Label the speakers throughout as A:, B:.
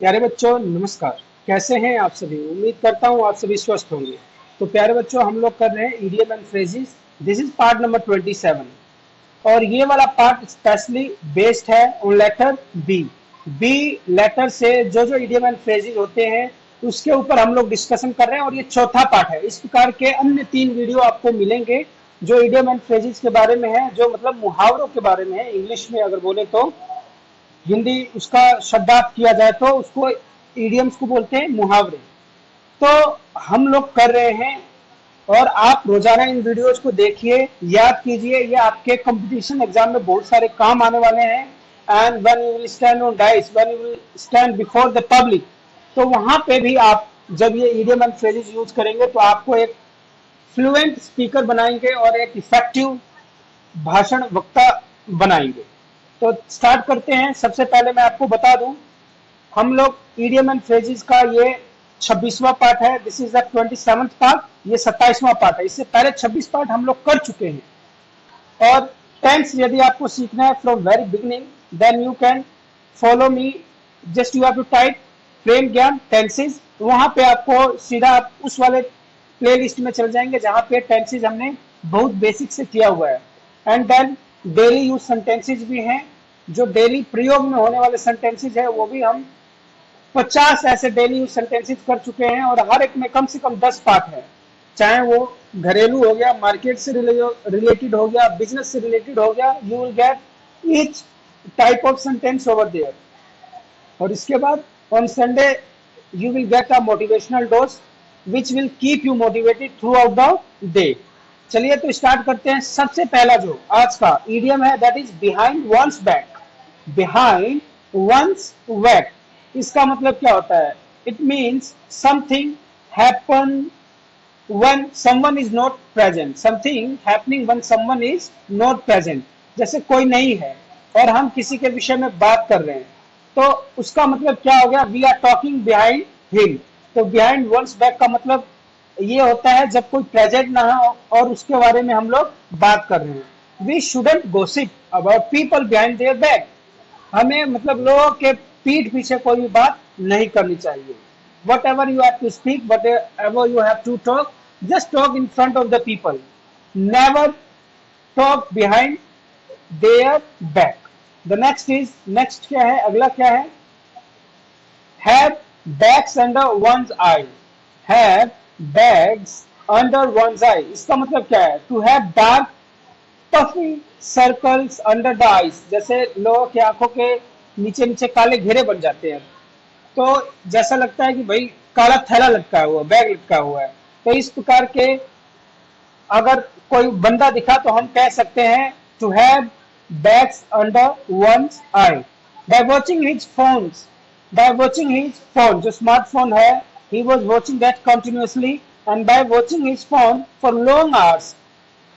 A: प्यारे बच्चों नमस्कार। कैसे हैं आप सभी? उम्मीद करता हूँ आप सभी स्वस्थ होंगे। तो प्यारे बच्चों, हम लोग कर रहे हैं idiom and phrases. This is part number 27 और ये वाला पार्ट स्पेशली बेस्ड है on letter B. B letter से जो जो ईडीएम एंड फ्रेजेस होते हैं उसके ऊपर हम लोग डिस्कशन कर रहे हैं और ये चौथा पार्ट है। इस प्रकार के अन्य 3 वीडियो आपको मिलेंगे जो ईडीएम एंड फ्रेजेस के बारे में है, जो मतलब मुहावरों के बारे में है। इंग्लिश में अगर बोले तो, हिंदी उसका शब्दार्थ किया जाए तो उसको इडियम्स को बोलते हैं मुहावरे। तो हम लोग कर रहे हैं और आप रोजाना इन वीडियोस को देखिए, याद कीजिए। ये आपके कंपटीशन एग्जाम में बहुत सारे काम आने वाले हैं। And when you will stand on dice, when you will stand before the public, तो वहां पे भी आप जब ये इडियम एंड फ्रेजेस यूज करेंगे तो आपको एक फ्लुएंट स्पीकर बनाएंगे और एक इफेक्टिव भाषण वक्ता बनाएंगे। तो स्टार्ट करते हैं। सबसे पहले मैं आपको बता दूं, हम लोग ईडियम एंड फ्रेजेस का ये 26वां पार्ट है। This is the 27th part. ये 27वां पार्ट है। इससे पहले 26 पार्ट हम लोग कर चुके हैं। और टेंस यदि आपको सीखना है from very beginning, then you can follow me. Just you have to type Prem Gyan tenses. वहां पे आपको सीधा आप उस वाले प्ले लिस्ट में चल जाएंगे जहां पे टेंसेज हमने बहुत बेसिक से किया हुआ है। And then daily use sentences भी हैं, जो डेली प्रयोग में होने वाले सेंटेंसेज है वो भी हम 50 ऐसे डेली यूज सेंटेंसेज कर चुके हैं और हर एक में कम से कम 10 पार्ट है। चाहे वो घरेलू हो गया, मार्केट से रिलेटेड हो गया, बिजनेस से रिलेटेड हो गया, you will get each type of sentence over there. और इसके बाद on Sunday you will get a motivational dose which will keep you motivated throughout the day. चलिए तो स्टार्ट करते हैं। सबसे पहला जो आज का ईडियम है that is behind one's back. Behind one's back, इसका मतलब क्या होता है? It means something happen when someone is not present, something happening when someone is not present। जैसे कोई नहीं है और हम किसी के विषय में बात कर रहे हैं, तो उसका मतलब क्या हो गया? We are talking behind him. तो बिहाइंड वंस बैक का मतलब ये होता है जब कोई प्रेजेंट ना हो और उसके बारे में हम लोग बात कर रहे हैं। We shouldn't gossip about people behind their back. हमें मतलब लोगों के पीठ पीछे कोई भी बात नहीं करनी चाहिए। Whatever you have to speak, whatever you have to talk, just talk in front of the people. Never talk behind their back. The next क्या है? अगला क्या है? Have bags under one's eye. Have bags under one's eye। इसका मतलब क्या है? To have dark puffy circles under the eyes। जैसे लोगों की आंखों के नीचे नीचे काले घेरे बन जाते हैं, तो जैसा लगता है कि भाई काला थैला लटका हुआ, बैग लटका हुआ है। तो इस प्रकार के अगर कोई बंदा दिखा तो हम कह सकते हैं to have bags under one's eye. By watching his phones, by watching his phone, जो स्मार्टफोन है, he was watching that continuously and by watching his phone for long hours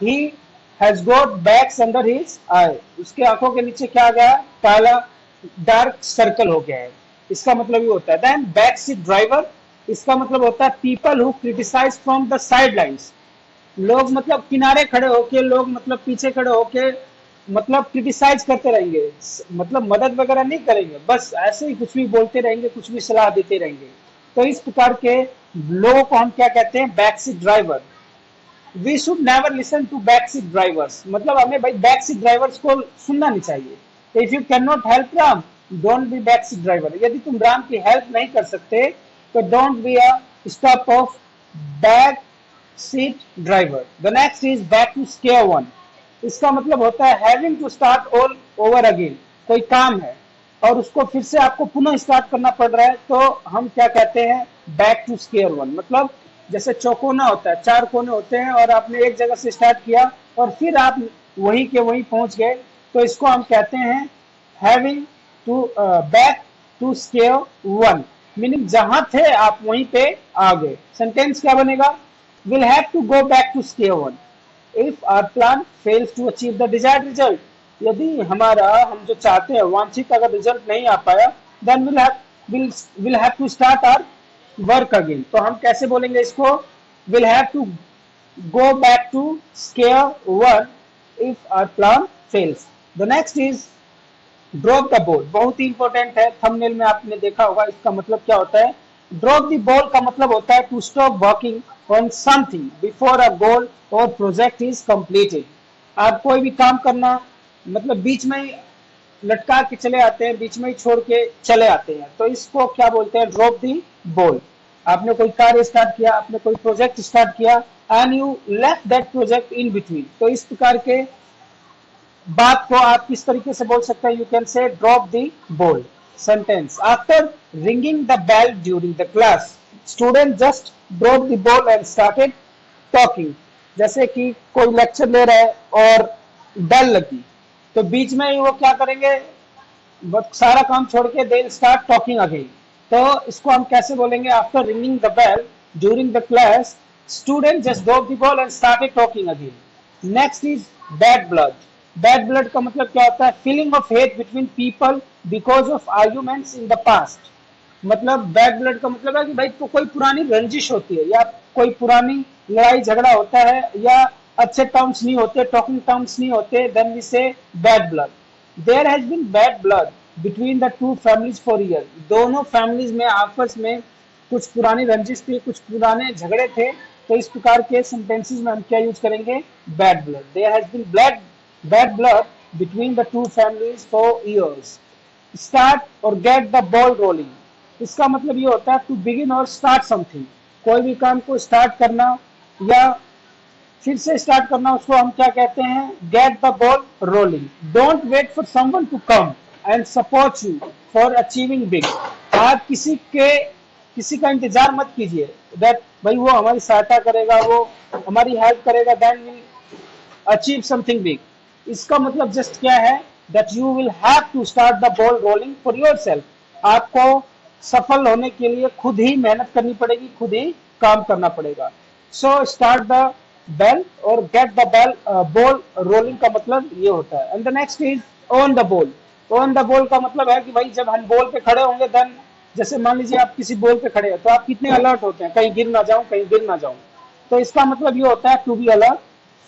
A: he has got bags under his eye. उसके आंखों के नीचे क्या आ गया? काला dark circle हो गया है। इसका मतलब ये होता है। देन बैक सीट ड्राइवर, इसका मतलब होता है people who criticise from the side lines. लोग मतलब किनारे खड़े होके, लोग मतलब पीछे खड़े होके मतलब क्रिटिसाइज करते रहेंगे, मतलब मदद वगैरह नहीं करेंगे, बस ऐसे ही कुछ भी बोलते रहेंगे, कुछ भी सलाह देते रहेंगे। तो इस प्रकार के लोगों को हम क्या कहते हैं? Back seat driver. We should never listen to back seat drivers. मतलब हमें भाई बैक सीट ड्राइवर्स को सुनना नहीं चाहिए। If you can not help Ram, don't be back seat driver. यदि तुम राम की हेल्प नहीं कर सकते तो don't be a stop of back seat driver. The next is back to square one. इसका मतलब होता है having to start all over again. कोई काम है और उसको फिर से आपको पुनः स्टार्ट करना पड़ रहा है, तो हम क्या कहते हैं? Back to square one. मतलब जैसे चौकोना होता है, 4 कोने होते हैं और आपने एक जगह से स्टार्ट किया और फिर आप वहीं के वहीं पहुंच गए, तो इसको हम कहते हैं having to back to square one. Meaning जहां थे आप वहीं पे आ गए। सेंटेंस क्या बनेगा? Will have to go back to square one if our plan fails to achieve the desired result. यदि हमारा हम जो चाहते हैं वांछित अगर रिजल्ट नहीं आ पाया, then will have to start our work again. तो हम कैसे बोलेंगे इसको? Will have to go back to square one if our plan fails। The next is drop the ball बहुत ही इंपॉर्टेंट है, थंबनेल में आपने देखा होगा इसका मतलब क्या होता है। ड्रॉप द बॉल का मतलब होता है to stop working on something before a goal or project is completed. आप कोई भी काम करना मतलब बीच में ही लटका के चले आते हैं, बीच में ही छोड़ के चले आते हैं, तो इसको क्या बोलते हैं, ड्रॉप दी बॉल। आपने कोई कार्य स्टार्ट किया, आपने कोई प्रोजेक्ट स्टार्ट किया and you left that project in between, तो इस प्रकार के बात को आप किस तरीके से बोल सकते हैं, you can say drop the ball. Sentence, after ringing the bell during the class student just drop the ball and started talking. जैसे कि कोई लेक्चर ले रहा है और बेल लगी, तो बीच में ही वो क्या करेंगे, सारा काम छोड़ के दे स्टार्ट टॉकिंग अगेन। तो इसको हम कैसे बोलेंगे, after ringing the bell during the class student just drop the ball and started talking again. Next is bad blood. Bad blood का मतलब क्या होता है, feeling of hate between people because of arguments in the past. मतलब bad blood का मतलब है कि भाई तो कोई पुरानी रंजिश होती है या कोई पुरानी लड़ाई झगड़ा होता है या अच्छे टर्म्स नहीं होते, टॉकिंग टर्म्स नहीं होते, then we say bad blood. There has been bad blood between the two families for year. दोनों फैमिलीज में आपस में कुछ पुरानी रंजिश थी, कुछ पुराने झगड़े थे, तो इस प्रकार के सेंटेंसेस में हम क्या यूज करेंगे, bad blood. There has been bad blood between the two families for years. Start और गेट द बॉल रोलिंग, इसका मतलब ये होता है टू बिगिन और स्टार्ट समथिंग। कोई भी काम को स्टार्ट करना या फिर से स्टार्ट करना, उसको हम क्या कहते हैं, get the ball rolling. Don't wait for someone to come and support you for achieving big. आप किसी का इंतजार मत कीजिए दैट भाई वो हमारी सहायता करेगा, वो हमारी हेल्प करेगा, then we achieve something big. इसका मतलब जस्ट क्या है, that you will have to start the ball rolling for yourself. आपको सफल होने के लिए खुद ही मेहनत करनी पड़ेगी, खुद ही काम करना पड़ेगा। सो स्टार्ट द बेल और get the bell ball rolling का मतलब ये होता है। And the next is on the ball. On the ball का मतलब है कि भाई जब हम बॉल पे खड़े होंगे, देन जैसे मान लीजिए आप किसी बॉल पे खड़े हैं तो आप कितने अलर्ट होते हैं, कहीं गिर ना जाऊं, कहीं गिर ना जाऊं। तो इसका मतलब ये होता है to be alert,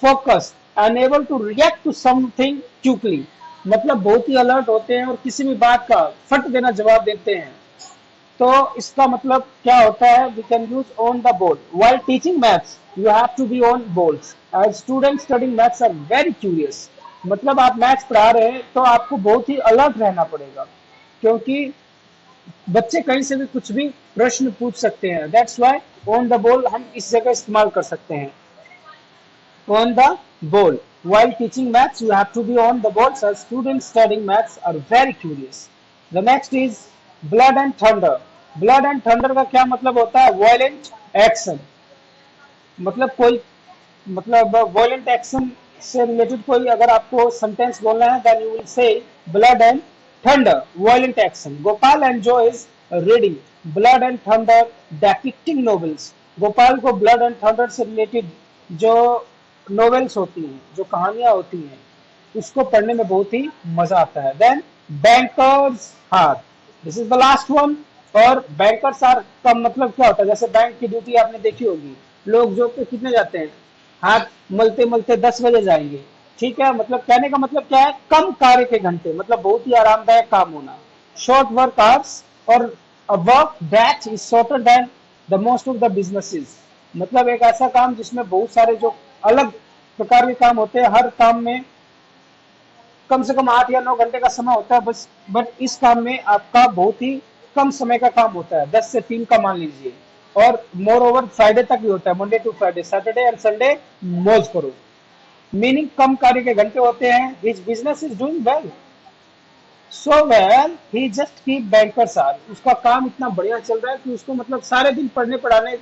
A: focus, unable to react to something quickly. मतलब बहुत ही अलर्ट होते हैं और किसी भी बात का फट देना जवाब देते हैं। तो इसका मतलब क्या होता है, we can use on the ball. While teaching maths you have to be on balls as student studying maths are very curious. मतलब आप मैथ्स पढ़ा रहे हैं तो आपको बहुत ही अलर्ट रहना पड़ेगा, क्योंकि बच्चे कहीं से भी कुछ भी प्रश्न पूछ सकते हैं। That's why on the ball हम इस जगह इस्तेमाल कर सकते हैं, on the ball. While teaching maths, you have to be on the ball. So students studying maths are very curious. The next is blood and thunder. Blood and thunder का क्या मतलब होता है, violent action। मतलब कोई मतलब violent action से related कोई अगर आपको सेंटेंस बोलना है, then you will say blood and thunder, violent action. Gopal enjoys reading blood and thunder depicting novels. Gopal को ब्लड एंड थंडर से रिलेटेड जो नॉवेल्स होती हैं, जो कहानियां होती हैं, उसको पढ़ने में बहुत ही मजा आता है। देन बैंकर्स हार, this is the last one. और बैंकर्स हार का मतलब क्या होता है, जैसे बैंक की ड्यूटी आपने देखी होगी, लोग जॉब पे कितने जाते हैं, हाथ मलते मलते 10 बजे जाएंगे। ठीक है, मतलब कहने का मतलब क्या है, कम कार्य के घंटे, मतलब बहुत ही आरामदायक काम होना। शॉर्ट वर्क आवर्स और a work that is shorter than the most of the businesses। मतलब एक ऐसा काम जिसमें बहुत सारे जो अलग प्रकार के काम होते हैं, हर काम में कम से कम 8 या 9 घंटे का समय होता है बस, बट इस काम में आपका बहुत ही कम समय का काम होता है, 10 से 3 का मान लीजिए। और मोर ओवर फ्राइडे तक भी होता है, Monday to Friday, Saturday and Sunday मौज करो। मीनिंग कम कार्य के घंटे होते हैं। His business is doing well, so well he just keep bankers hours. उसका काम इतना बढ़िया चल रहा है कि उसको मतलब सारे दिन पढ़ने पढ़ाने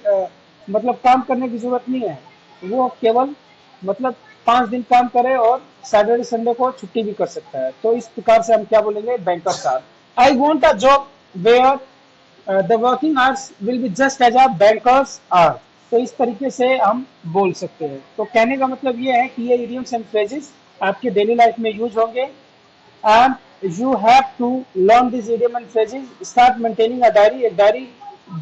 A: मतलब काम करने की जरूरत नहीं है। वो केवल मतलब 5 दिन काम करे और सैटरडे संडे को छुट्टी भी कर सकता है। तो इस प्रकार से हम क्या बोलेंगे, bankers hours. I want a job where the working hours will be just as a bankers hours. तो इस तरीके से हम बोल सकते हैं। तो कहने का मतलब ये है कि ये इडियम्स एंड फ्रेजेस आपके डेली लाइफ में यूज होंगे, and you have to learn these idiom and phrases. Start maintaining a diary, एक डायरी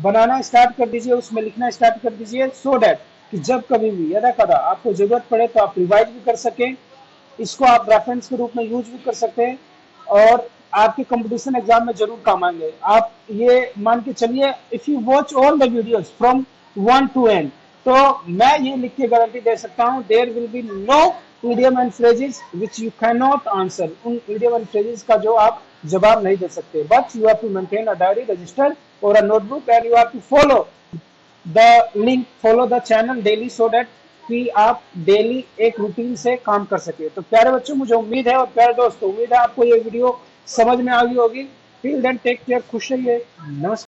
A: बनाना स्टार्ट कर दीजिए, उसमें लिखना स्टार्ट कर दीजिए, so that कि जब कभी भी यदा कदा आपको जरूरत पड़े तो आप रिवाइज भी कर सकें, इसको आप रेफरेंस के रूप में यूज भी कर सकते हैं। और आपके कंपटीशन एग्जाम में जरूर काम आएंगे। आप ये मान के चलिए, if you watch all the videos from 1 to n, तो मैं ये लिख के गारंटी दे सकता हूँ, there will be no idiom and phrases which you can not answer. उन इडियम एंड फ्रेजेस का जो आप जवाब नहीं दे सकते, but you have to maintain a diary, register or a notebook, and you have to follow the link, follow the channel daily, so that कि आप डेली एक रूटीन से काम कर सके। तो प्यारे बच्चों, मुझे उम्मीद है, और प्यारे दोस्तों, उम्मीद है आपको ये वीडियो समझ में आ गई होगी। टिल देन टेक केयर, खुश रहिए, नमस्कार।